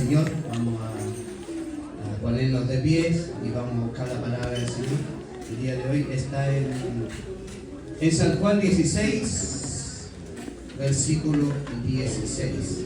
Señor. Vamos a ponernos de pies y vamos a buscar la palabra del Señor. El día de hoy está en San Juan 16, versículo 16.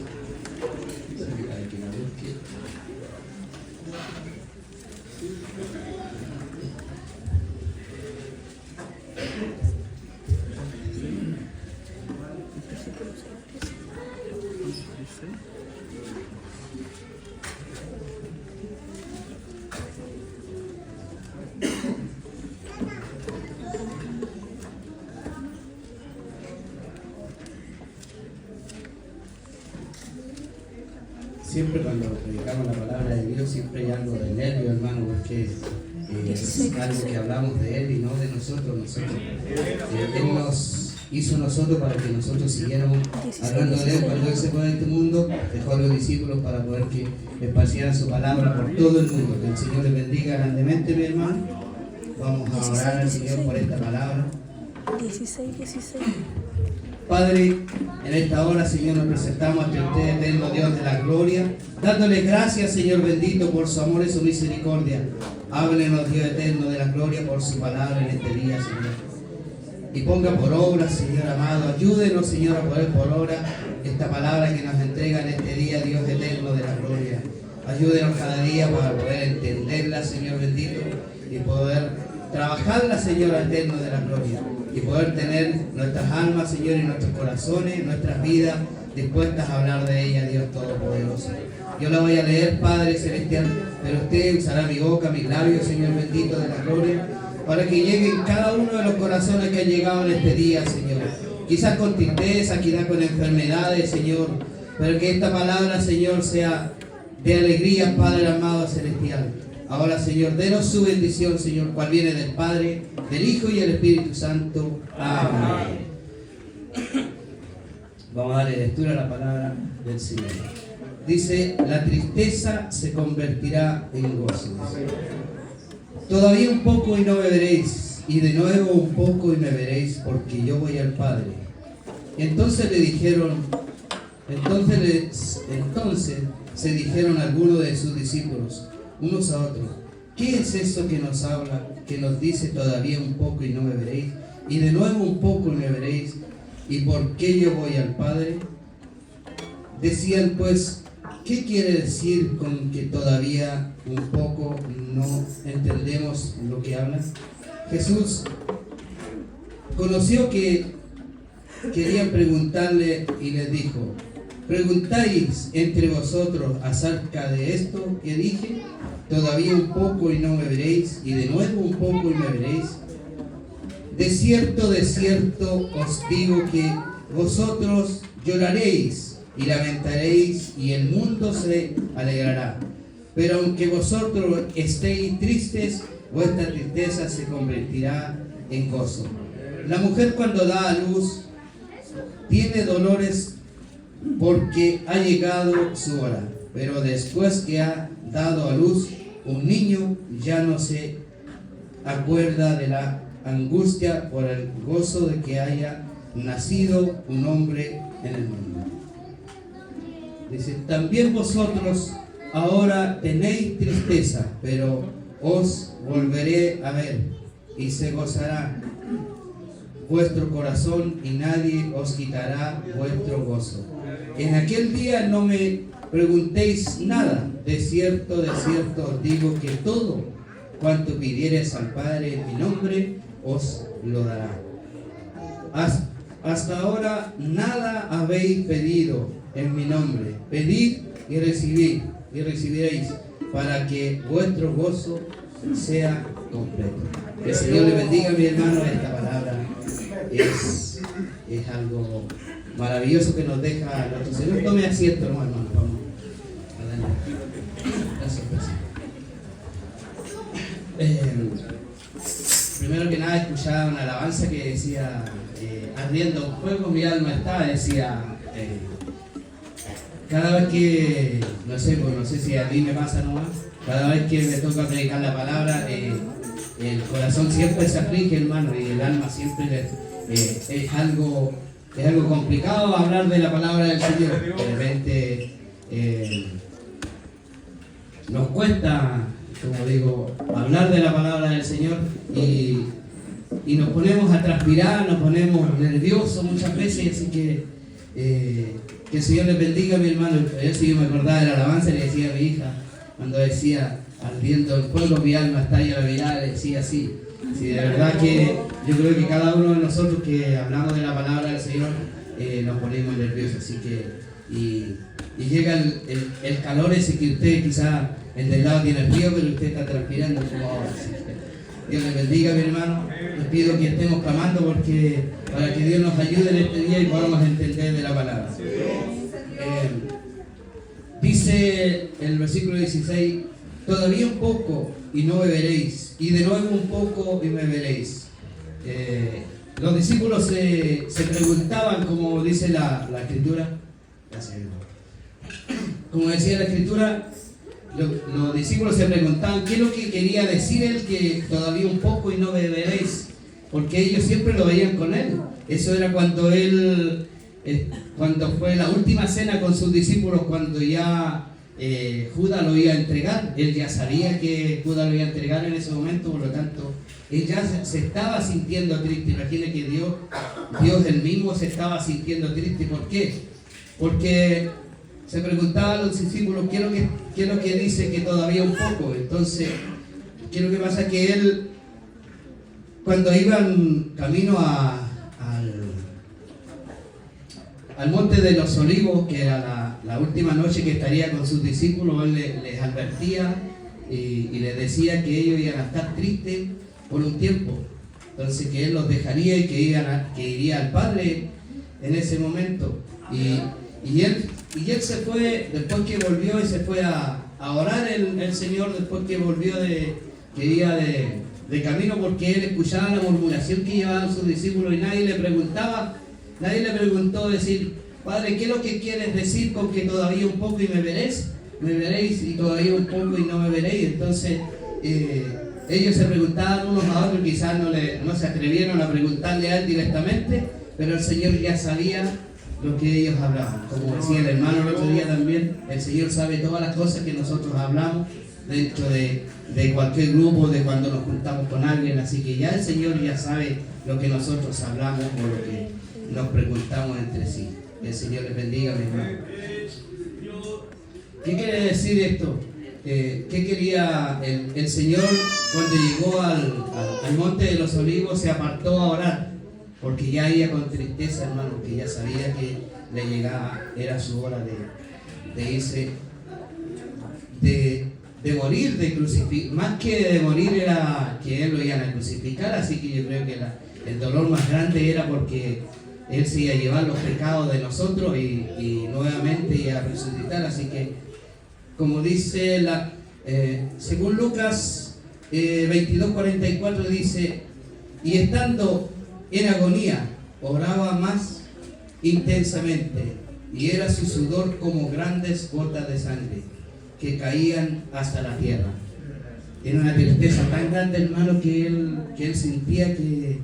Siempre cuando predicamos la palabra de Dios, siempre hay algo de nervio, hermano, porque es algo que hablamos de Él y no de nosotros. Él nos hizo nosotros para que nosotros siguiéramos hablando de Él. Cuando Él se fue de este mundo, dejó a los discípulos para poder que esparcieran su palabra por todo el mundo. Que el Señor les bendiga grandemente, mi hermano. Vamos a orar al Señor por esta palabra. 16. Padre, en esta hora, Señor, nos presentamos ante usted, eterno Dios de la gloria, dándole gracias, Señor bendito, por su amor y su misericordia. Háblenos, Dios eterno de la gloria, por su palabra en este día, Señor. Y ponga por obra, Señor amado, ayúdenos, Señor, a poner por obra esta palabra que nos entrega en este día, Dios eterno de la gloria. Ayúdenos cada día para poder entenderla, Señor bendito, y poder trabajarla, Señor eterno de la gloria. Y poder tener nuestras almas, Señor, y nuestros corazones, nuestras vidas dispuestas a hablar de ella, Dios Todopoderoso. Yo la voy a leer, Padre Celestial, pero usted usará mi boca, mis labios, Señor bendito de la gloria, para que lleguen cada uno de los corazones que han llegado en este día, Señor. Quizás con tristeza, quizás con enfermedades, Señor, pero que esta palabra, Señor, sea de alegría, Padre amado Celestial. Ahora, Señor, denos su bendición, Señor, cual viene del Padre, del Hijo y del Espíritu Santo. Amén. Vamos a darle lectura a la palabra del Señor. Dice, la tristeza se convertirá en gozo. Todavía un poco y no me veréis, y de nuevo un poco y me veréis, porque yo voy al Padre. Entonces se dijeron algunos de sus discípulos, unos a otros, ¿qué es esto que nos habla, que nos dice todavía un poco y no me veréis, y de nuevo un poco y me veréis, y por qué yo voy al Padre? Decían pues, ¿qué quiere decir con que todavía un poco no entendemos lo que habla? Jesús conoció que querían preguntarle y les dijo, ¿preguntáis entre vosotros acerca de esto que dije? Todavía un poco y no me veréis, y de nuevo un poco y me veréis. De cierto os digo que vosotros lloraréis y lamentaréis, y el mundo se alegrará. Pero aunque vosotros estéis tristes, vuestra tristeza se convertirá en gozo. La mujer cuando da a luz tiene dolores porque ha llegado su hora, pero después que ha dado a luz un niño, ya no se acuerda de la angustia por el gozo de que haya nacido un hombre en el mundo. Dice, también vosotros ahora tenéis tristeza, pero os volveré a ver y se gozará vuestro corazón y nadie os quitará vuestro gozo. En aquel día no me preguntéis nada. De cierto os digo que todo cuanto pidiereis al Padre en mi nombre, os lo dará. Hasta ahora nada habéis pedido en mi nombre. Pedid y recibiréis, para que vuestro gozo sea completo. Que el Señor le bendiga, mi hermano. Esta palabra es algo maravilloso que nos deja nuestro Señor. Tome asiento, hermano. Vamos. Primero que nada escuchaba una alabanza que decía, ardiendo un fuego mi alma está, decía, cada vez que, no sé si a mí me pasa nomás, cada vez que me toca predicar la palabra, el corazón siempre se aflige, hermano, y el alma siempre es algo complicado hablar de la palabra del Señor. De repente nos cuesta, como digo, hablar de la palabra del Señor y nos ponemos a transpirar, nos ponemos nerviosos muchas veces, así que el Señor les bendiga, mi hermano. Si yo me acordaba de la alabanza, le decía a mi hija, cuando decía, ardiendo el fuego mi alma estalla la mirada, le decía así. Sí, de verdad que yo creo que cada uno de nosotros que hablamos de la palabra del Señor nos ponemos nerviosos, así que y llega el calor ese que usted quizá el del lado tiene frío, pero usted está transpirando como ahora. Dios le bendiga, mi hermano. Les pido que estemos clamando para que Dios nos ayude en este día y podamos entender de la palabra. Dice el versículo 16, todavía un poco y no beberéis, y de nuevo un poco y me veréis. Los discípulos se preguntaban, como dice la Escritura, como decía la Escritura, los discípulos se preguntaban qué es lo que quería decir él, que todavía un poco y no beberéis, porque ellos siempre lo veían con él. Eso era cuando fue la última cena con sus discípulos, cuando ya Judas lo iba a entregar. Él ya sabía que Judas lo iba a entregar en ese momento, por lo tanto él ya se estaba sintiendo triste. Imagina que Dios él mismo se estaba sintiendo triste. ¿Por qué? Porque se preguntaban a los discípulos ¿qué es lo que dice que todavía un poco? Entonces, ¿qué es lo que pasa? Que él, cuando iban camino al monte de los Olivos, que era la última noche que estaría con sus discípulos, él les advertía y les decía que ellos iban a estar tristes por un tiempo. Entonces, que él los dejaría y que iría al Padre en ese momento. Y él se fue, después que volvió y se fue a orar el Señor, después que volvió que iba de camino, porque él escuchaba la murmuración que llevaban sus discípulos y nadie le preguntó decir, Padre, ¿qué es lo que quieres decir con que todavía un poco y me veréis? Me veréis y todavía un poco y no me veréis. Entonces ellos se preguntaban unos a otros, quizás no se atrevieron a preguntarle a él directamente, pero el Señor ya sabía lo que ellos hablaban. Como decía el hermano el otro día también, el Señor sabe todas las cosas que nosotros hablamos dentro de cualquier grupo, de cuando nos juntamos con alguien, así que ya el Señor ya sabe lo que nosotros hablamos o lo que nos preguntamos entre sí. El Señor les bendiga, mi hermano. ¿Qué quiere decir esto? ¿Qué quería el Señor cuando llegó al monte de los Olivos? Se apartó a orar, porque ya iba con tristeza, hermano, que ya sabía que le llegaba, era su hora de irse, de morir, de crucificar. Más que de morir era que él lo iban a crucificar, así que yo creo que el dolor más grande era porque él se iba a llevar los pecados de nosotros y nuevamente iba a resucitar. Así que, como dice según Lucas 22:44 dice, y estando en agonía, oraba más intensamente, y era su sudor como grandes gotas de sangre que caían hasta la tierra. Era una tristeza tan grande, hermano, que él sentía que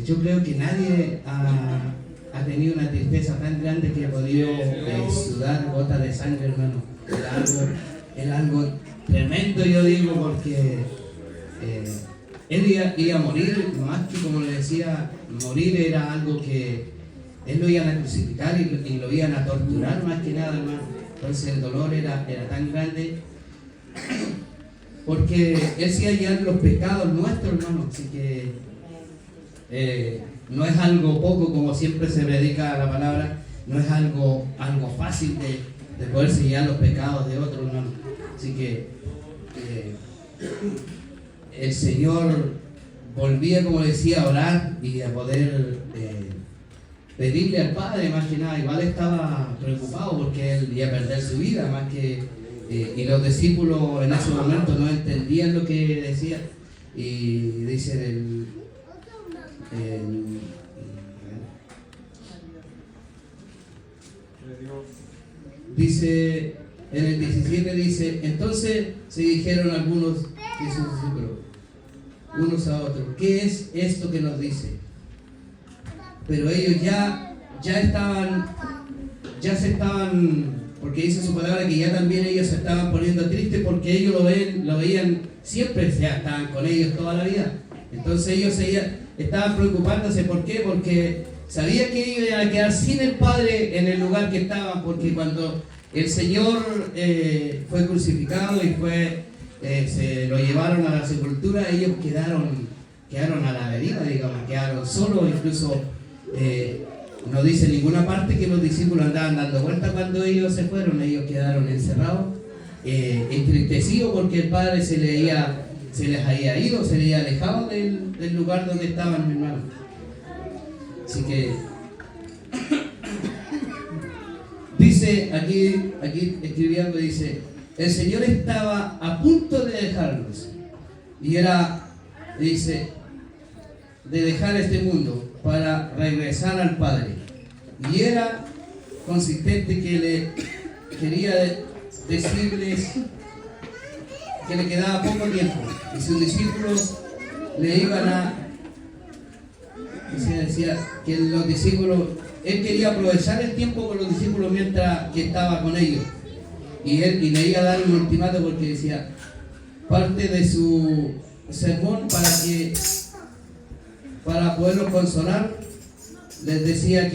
yo creo que nadie ha tenido una tristeza tan grande que ha podido sudar gotas de sangre, hermano. Era algo tremendo, yo digo, porque él iba a morir, más que, como le decía, morir era algo que él lo iban a crucificar y lo iban a torturar, más que nada, hermano. Entonces el dolor era tan grande porque él se iba a llevar los pecados nuestros, hermano. Así que no es algo poco, como siempre se predica la palabra, no es algo fácil de poder sellar los pecados de otros, hermano. Así que el Señor volvía, como decía, a orar y a poder pedirle al Padre, más que nada. Igual estaba preocupado porque él iba a perder su vida, más que y los discípulos en ese momento no entendían lo que decía. Y dice dice en el 17, dice, entonces se dijeron algunos de sus discípulos unos a otros, ¿qué es esto que nos dice? Pero ellos ya se estaban porque dice su palabra que ya también ellos se estaban poniendo tristes porque ellos lo veían siempre, o sea, estaban con ellos toda la vida. Entonces ellos estaban preocupándose. ¿Por qué? Porque sabía que ellos iban a quedar sin el Padre en el lugar que estaban, porque cuando el Señor fue crucificado y se lo llevaron a la sepultura, ellos quedaron a la deriva, digamos, quedaron solos. Incluso no dice en ninguna parte que los discípulos andaban dando vueltas cuando ellos se fueron. Ellos quedaron encerrados, entristecidos porque el Padre se les había ido, se les había alejado del lugar donde estaban, mi hermano. Así que dice aquí escribiendo, dice: el Señor estaba a punto de dejarlos, y dice, de dejar este mundo para regresar al Padre, y era consistente que le quería decirles que le quedaba poco tiempo y sus discípulos le iban a decía que los discípulos, él quería aprovechar el tiempo con los discípulos mientras que estaba con ellos, y le iba a dar un ultimato, porque decía, parte de su sermón para poderlos consolar, les decía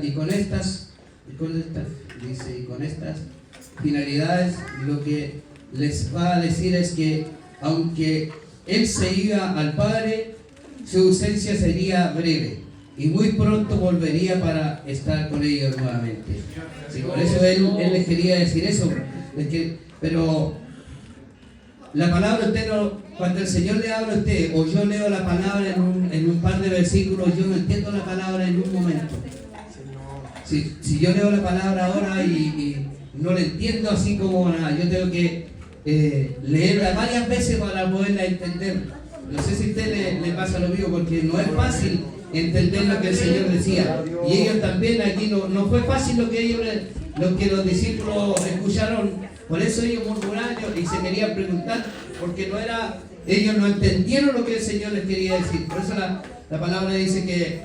y con estas finalidades, lo que les va a decir es que aunque él se iba al Padre, su ausencia sería breve y muy pronto volvería para estar con ellos nuevamente. Sí, por eso él les quería decir eso. Pero la palabra, cuando el Señor le habla a usted, o yo leo la palabra en un par de versículos, yo no entiendo la palabra en un momento. Si yo leo la palabra ahora y no la entiendo así como nada, yo tengo que leerla varias veces para poderla entender. No sé si a usted le pasa lo mismo, porque no es fácil entender lo que el Señor decía. Y ellos también aquí no fue fácil lo que los discípulos escucharon. Por eso ellos murmuraron y se querían preguntar, porque ellos no entendieron lo que el Señor les quería decir. Por eso la palabra dice que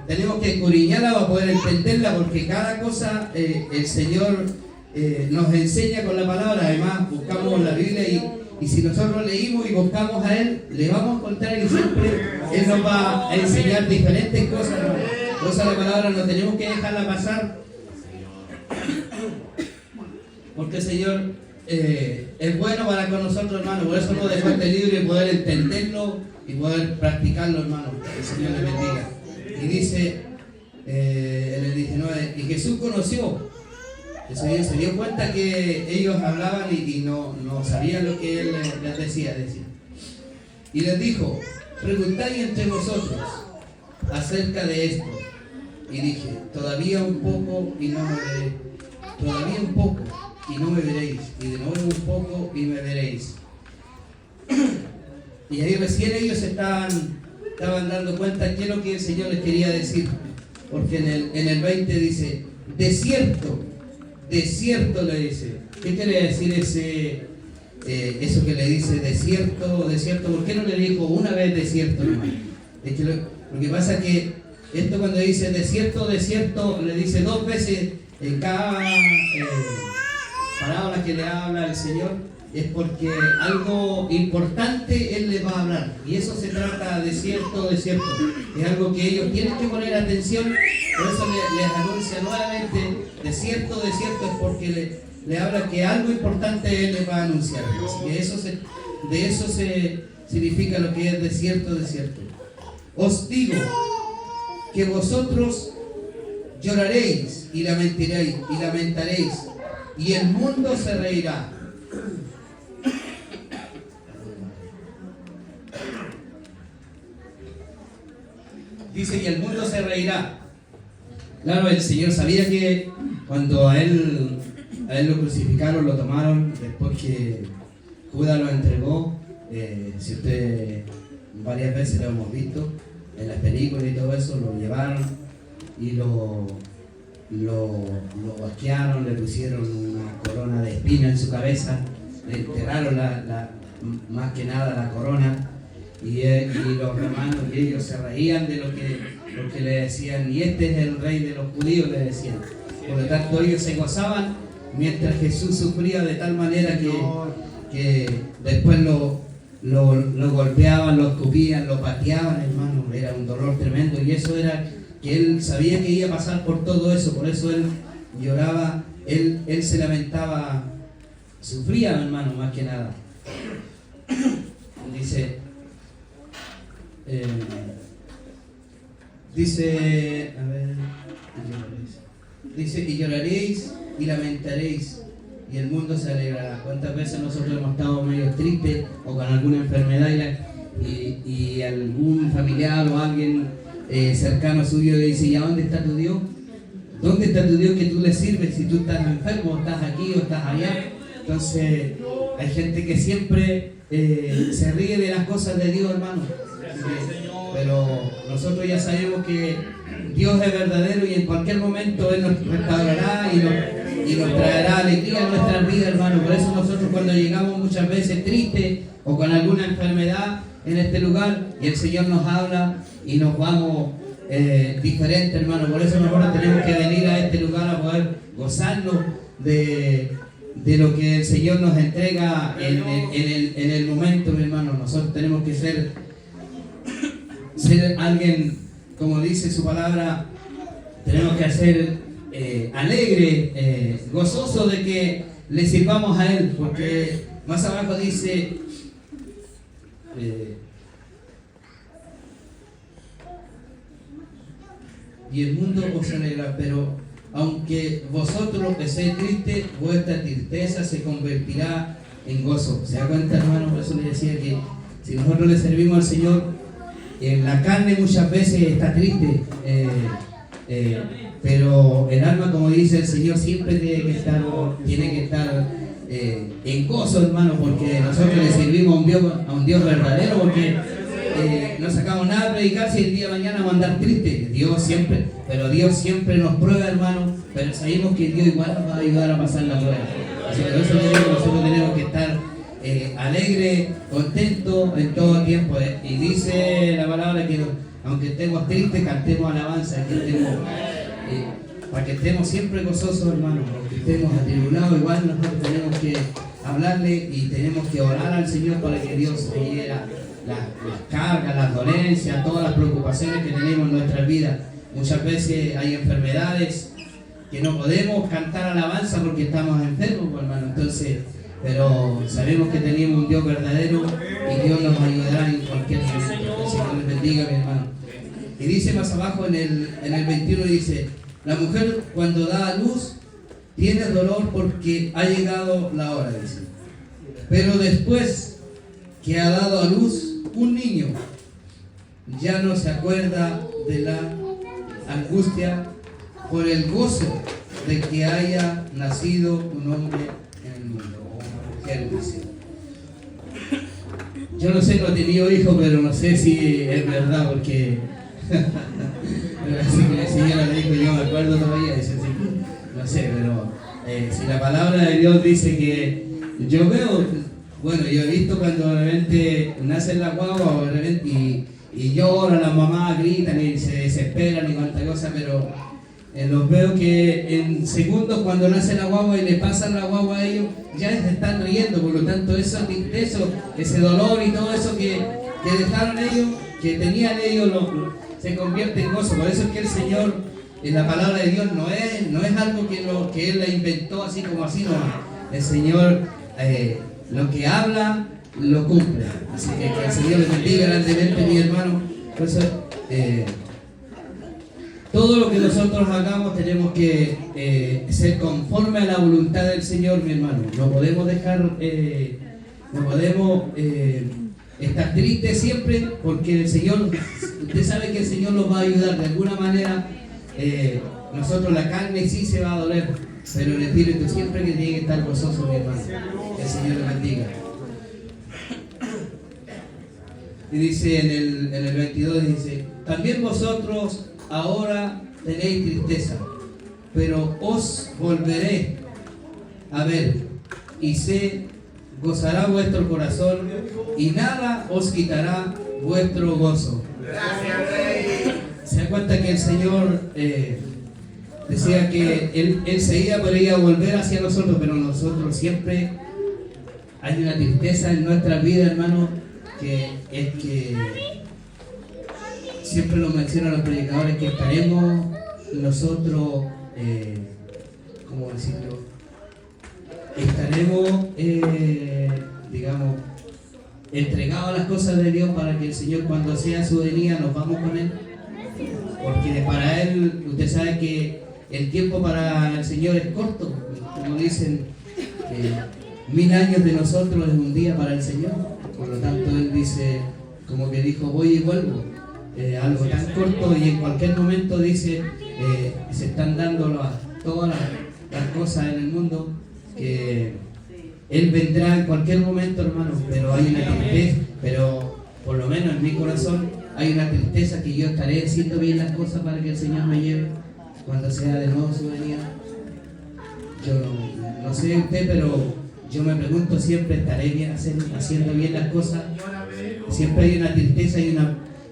tenemos que escudriñarla para poder entenderla, porque cada cosa el Señor nos enseña con la palabra. Además, buscamos la Biblia y si nosotros leímos y buscamos a Él, le vamos a encontrar, y siempre Él nos va a enseñar diferentes cosas. Por eso la palabra no tenemos que dejarla pasar, porque el Señor es bueno para con nosotros, hermano. Por eso nos dejó este libro y poder entenderlo y poder practicarlo, hermano. El Señor les bendiga. Y dice en el 19, y Jesús conoció, se dio cuenta que ellos hablaban y no sabían lo que Él les decía. Y les dijo: preguntáis entre vosotros acerca de esto. Y dije: todavía un poco y no me veréis. Todavía un poco y no me veréis. Y de nuevo un poco y me veréis. Y ahí recién ellos estaban dando cuenta de qué es lo que el Señor les quería decir. Porque en el 20 dice: de cierto le dice. ¿Qué quiere decir eso que le dice desierto? ¿Por qué no le dijo una vez desierto nomás? Es que lo que pasa es que esto, cuando dice desierto, le dice dos veces en cada parábola que le habla el Señor. Es porque algo importante Él les va a hablar, y eso se trata de desierto. Es algo que ellos tienen que poner atención. Por eso les anuncia nuevamente desierto, es porque le habla que algo importante Él les va a anunciar. Así que de eso se significa lo que es desierto. Os digo que vosotros lloraréis y lamentaréis, y el mundo se reirá. Dice: y el mundo se reirá. Claro, el Señor sabía que cuando a él lo crucificaron, lo tomaron, después que Judas lo entregó, si usted varias veces lo hemos visto en las películas y todo eso, lo llevaron y lo basquearon, le pusieron una corona de espinas en su cabeza, le enterraron más que nada la corona, y los hermanos y ellos se reían de lo que le decían: y este es el rey de los judíos, le decían. Por lo tanto, ellos se gozaban mientras Jesús sufría de tal manera que después lo golpeaban, lo escupían, lo pateaban, hermano. Era un dolor tremendo, y eso era que él sabía que iba a pasar por todo eso. Por eso él lloraba, él se lamentaba, sufría, hermano, más que nada. Dice, y lloraréis y lamentaréis, y el mundo se alegrará. ¿Cuántas veces nosotros hemos estado medio tristes o con alguna enfermedad y algún familiar o alguien cercano suyo le dice: ¿y a dónde está tu Dios? ¿Dónde está tu Dios que tú le sirves si tú estás enfermo, o estás aquí o estás allá? Entonces hay gente que siempre se ríe de las cosas de Dios, hermano. Pero nosotros ya sabemos que Dios es verdadero, y en cualquier momento Él nos restaurará y nos traerá alegría a nuestras vidas, hermano. Por eso nosotros, cuando llegamos muchas veces tristes o con alguna enfermedad en este lugar, y el Señor nos habla y nos vamos diferentes, hermano. Por eso nosotros tenemos que venir a este lugar a poder gozarnos de lo que el Señor nos entrega en el momento, mi hermano. Nosotros tenemos que ser alguien, como dice su palabra, tenemos que ser alegre, gozoso de que le sirvamos a Él, porque más abajo dice, y el mundo os alegra, pero aunque vosotros estéis tristes, vuestra tristeza se convertirá en gozo. ¿Se da cuenta, hermano? Por eso le decía que si nosotros le servimos al Señor, la carne muchas veces está triste, pero el alma, como dice el Señor, siempre tiene que estar en gozo, hermano, porque nosotros le servimos a un Dios verdadero, porque no sacamos nada a predicar si el día de mañana vamos a andar triste. Dios siempre nos prueba, hermano, pero sabemos que Dios igual nos va a ayudar a pasar la prueba. Así que nosotros tenemos que estar alegre, contento en todo tiempo. Y dice la palabra que aunque estemos tristes, cantemos alabanza, para que estemos siempre gozosos, hermano. Aunque estemos atribulados, igual nosotros tenemos que hablarle y tenemos que orar al Señor para que Dios se lleve las cargas, las dolencias, todas las preocupaciones que tenemos en nuestras vidas. Muchas veces hay enfermedades que no podemos cantar alabanza porque estamos enfermos, hermano. Entonces, pero sabemos que tenemos un Dios verdadero y Dios nos ayudará en cualquier momento. Que el Señor les bendiga, mi hermano. Y dice más abajo en el 21, dice: la mujer cuando da a luz tiene dolor porque ha llegado la hora, dice. Pero después que ha dado a luz un niño, ya no se acuerda de la angustia por el gozo de que haya nacido un hombre en el mundo. Yo no sé, no he tenido hijos, pero no sé si es verdad, porque así que la señora le dijo, yo me acuerdo todavía, dice así, no sé, pero si la palabra de Dios dice que yo veo, bueno, yo he visto cuando de repente nace la guagua o de repente, y lloran, las mamás gritan y se desesperan y cuánta cosa, pero los veo que en segundos, cuando nace la guagua y le pasan la guagua a ellos, ya se están riendo. Por lo tanto, ese dolor y todo eso que dejaron ellos, que tenían ellos, se convierte en gozo. Por eso es que el Señor, en la palabra de Dios, no es algo que Él la inventó así como así, no. El Señor lo que habla, lo cumple. Así que el Señor les bendiga grandemente, mi hermano. Por eso, todo lo que nosotros hagamos tenemos que ser conforme a la voluntad del Señor, mi hermano. No podemos dejar, no podemos estar tristes siempre, porque el Señor, usted sabe que el Señor nos va a ayudar de alguna manera. Nosotros, la carne sí se va a doler, pero el Espíritu siempre que tiene que estar gozoso, mi hermano. Que el Señor le bendiga. Y dice en el 22, dice: también vosotros ahora tenéis tristeza, pero os volveré a ver, y se gozará vuestro corazón, y nada os quitará vuestro gozo. Gracias, Rey. Se da cuenta que el Señor decía que él se iba, pero iba a volver hacia nosotros, pero nosotros siempre hay una tristeza en nuestra vida, hermano, que es que siempre lo mencionan los predicadores, que estaremos nosotros, ¿cómo decirlo? Estaremos, digamos, entregados a las cosas de Dios para que el Señor, cuando sea su venida, nos vamos con Él. Porque para Él, usted sabe que el tiempo para el Señor es corto. Como dicen, 1000 años de nosotros es un día para el Señor. Por lo tanto, Él dice, como que dijo, voy y vuelvo. Algo tan corto, y en cualquier momento dice, se están dando todas las cosas en el mundo, que Él vendrá en cualquier momento, hermano, pero hay una tristeza, pero por lo menos en mi corazón hay una tristeza, que yo estaré haciendo bien las cosas para que el Señor me lleve cuando sea de nuevo su venida. Yo no sé usted, pero yo me pregunto siempre, ¿estaré bien haciendo bien las cosas? Siempre hay una tristeza y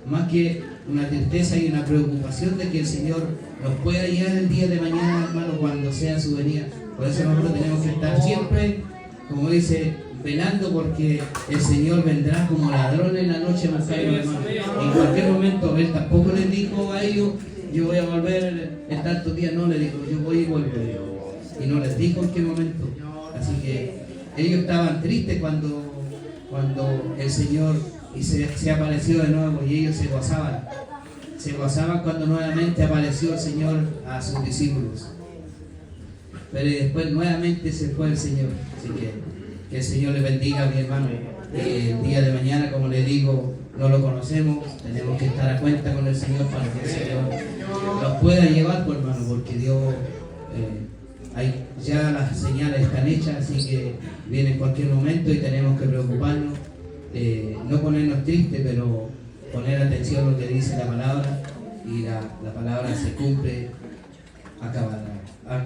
más que una tristeza y una preocupación de que el Señor nos pueda llegar el día de mañana, hermano, cuando sea su venida. Por eso nosotros tenemos que estar siempre, como dice, velando, porque el Señor vendrá como ladrón en la noche, hermano. En cualquier momento. Él tampoco les dijo a ellos, yo voy a volver en tantos días. No, le dijo, yo voy y vuelvo. Y no les dijo en qué momento. Así que ellos estaban tristes cuando el Señor se apareció de nuevo, y ellos se gozaban. Se gozaban cuando nuevamente apareció el Señor a sus discípulos. Pero después nuevamente se fue el Señor. Así que el Señor le bendiga, mi hermano. El día de mañana, como le digo, no lo conocemos. Tenemos que estar a cuenta con el Señor para que el Señor nos pueda llevar, pues, hermano, porque Dios, ya las señales están hechas, así que viene en cualquier momento y tenemos que preocuparnos. No ponernos tristes, pero poner atención a lo que dice la palabra, y la palabra se cumple acá.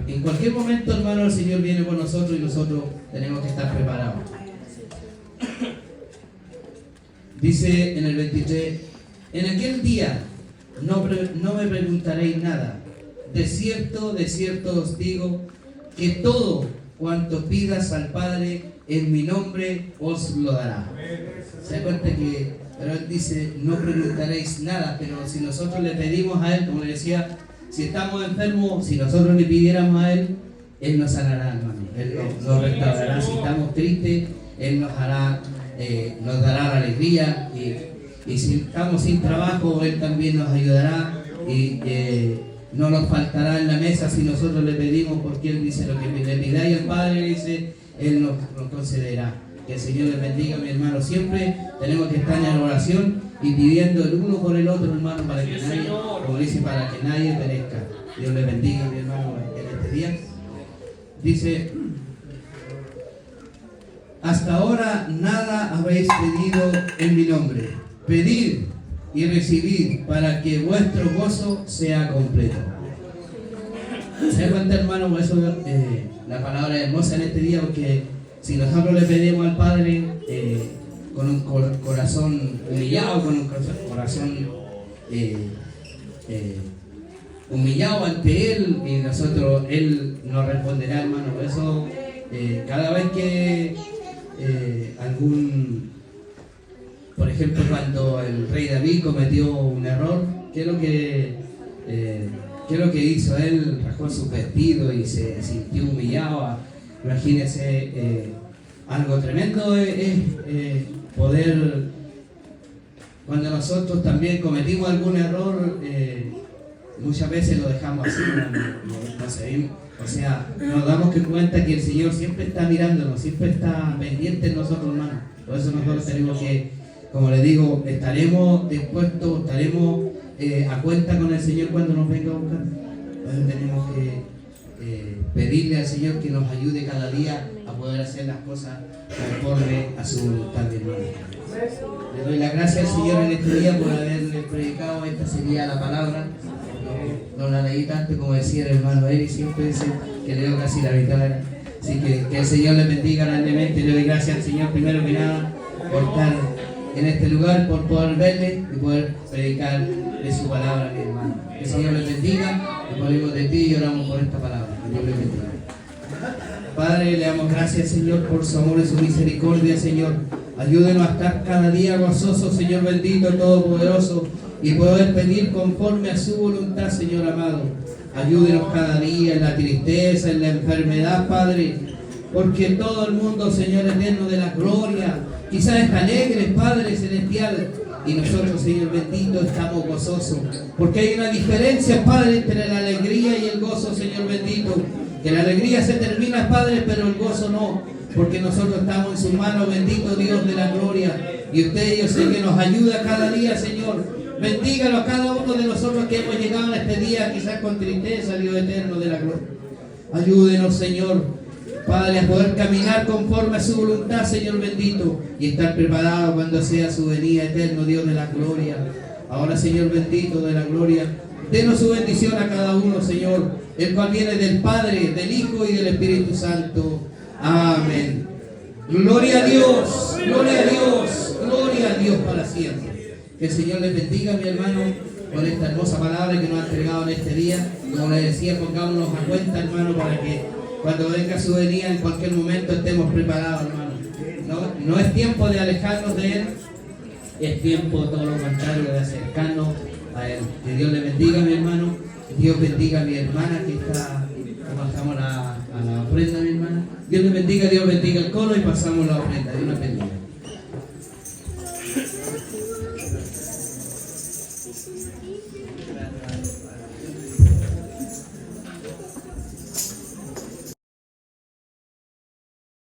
En cualquier momento, hermano, el Señor viene por nosotros y nosotros tenemos que estar preparados. Dice en el 23, en aquel día no me preguntaréis nada. De cierto os digo, que todo cuanto pidas al Padre en mi nombre os lo dará. Se da cuenta que, pero Él dice, no preguntaréis nada, pero si nosotros le pedimos a Él, como le decía, si estamos enfermos, si nosotros le pidiéramos a Él, Él nos sanará, hermano. Él nos restaurará. Si estamos tristes, Él nos dará la alegría. Y si estamos sin trabajo, Él también nos ayudará. Y no nos faltará en la mesa si nosotros le pedimos, porque Él dice, lo que le pidáis al Padre, dice, Él nos concederá. Que el Señor les bendiga, mi hermano. Siempre tenemos que estar en oración y pidiendo el uno por el otro, hermano, para que nadie, como dice, para que nadie perezca. Dios les bendiga, mi hermano, en este día. Dice, hasta ahora nada habéis pedido en mi nombre. Pedid y recibid, para que vuestro gozo sea completo. ¿Se da cuenta, hermano? Por eso la palabra es hermosa en este día, porque si nosotros le pedimos al Padre con un corazón humillado, con un corazón humillado ante Él, y Él nos responderá, hermano. Por eso cada vez que por ejemplo, cuando el rey David cometió un error, ¿qué es lo que hizo? Él rasgó sus vestidos y se sintió humillado. Imagínense, algo tremendo es poder, cuando nosotros también cometimos algún error, muchas veces lo dejamos así, no seguimos. O sea, nos damos cuenta que el Señor siempre está mirándonos, siempre está pendiente de nosotros, hermano. Por eso nosotros tenemos que, como les digo, estaremos dispuestos, estaremos a cuenta con el Señor cuando nos venga a buscar. Entonces tenemos que pedirle al Señor que nos ayude cada día a poder hacer las cosas conforme a su voluntad, hermano. Le doy las gracias al Señor en este día por haberle predicado. Esta sería la palabra. No la leí tanto, como decía el hermano Eric, siempre dice que leo casi la mitad. Así que el Señor le bendiga grandemente. Le doy gracias al Señor primero que nada por estar en este lugar, por poder verle y poder predicar de su palabra, mi hermano. Que el Señor les bendiga. morimos de ti y oramos por esta palabra. Que Dios le bendiga. Padre, le damos gracias, Señor, por su amor y su misericordia, Señor. Ayúdenos a estar cada día gozosos, Señor bendito, todopoderoso, y poder pedir conforme a su voluntad, Señor amado. Ayúdenos cada día en la tristeza, en la enfermedad, Padre, porque todo el mundo, Señor eterno de la gloria, quizás está alegre, Padre celestial, y nosotros, Señor bendito, estamos gozosos, porque hay una diferencia, Padre, entre la alegría y el gozo, Señor bendito, que la alegría se termina, Padre, pero el gozo no, porque nosotros estamos en sus manos, bendito Dios de la gloria, y usted, yo sé que nos ayuda cada día, Señor. Bendígalo a cada uno de nosotros que hemos llegado a este día, quizás con tristeza, Dios eterno de la gloria. Ayúdenos, Señor, Padre, a poder caminar conforme a su voluntad, Señor bendito, y estar preparado cuando sea su venida, eterno Dios de la gloria. Ahora, Señor bendito de la gloria, denos su bendición a cada uno, Señor, el cual viene del Padre, del Hijo y del Espíritu Santo. Amén. Gloria a Dios, gloria a Dios, gloria a Dios para siempre. Que el Señor les bendiga, mi hermano, por esta hermosa palabra que nos ha entregado en este día. Como les decía, pongámonos a cuenta, hermano, para que cuando venga su venida en cualquier momento estemos preparados, hermano. No es tiempo de alejarnos de Él, es tiempo, todo lo contrario, de acercarnos a Él. Que Dios le bendiga, mi hermano. Que Dios bendiga a mi hermana que está, pasamos a la ofrenda, mi hermana. Dios le bendiga, Dios bendiga el coro y pasamos la ofrenda. Dios le bendiga.